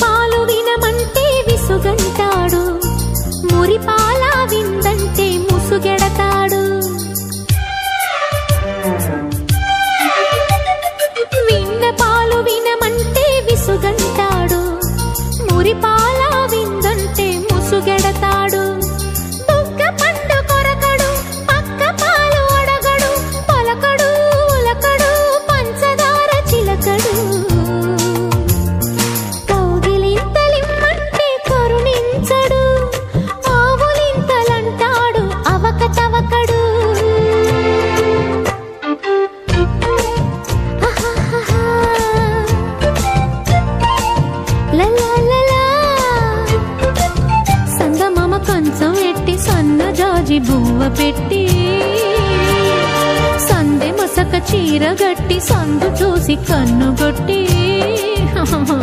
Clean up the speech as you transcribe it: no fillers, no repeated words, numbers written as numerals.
పాలు వినమంటే విసుగంటాడు, మురిపాల విందంటే ముసుగెడతాడు. విన్న పాలు వినమంటే విసుగంటాడు, మురిపాల విందంటే ముసుగెడతాడు. బుగ్గ పండు కొరకడు, పక్క పాలు అడగడు, పలకడు ఉలకడు, పంచదార చిలకడు. కౌగిలింతలిమ్మంటే కరుణించడు, ఆవులింతలంటాడు అవకతవకడు. సందమామ కంచం ఎట్టి సన్నజాజి బువ్వ పెట్టి, సందె మసక చీర గట్టి సందు చూసి కన్నుగొట్టి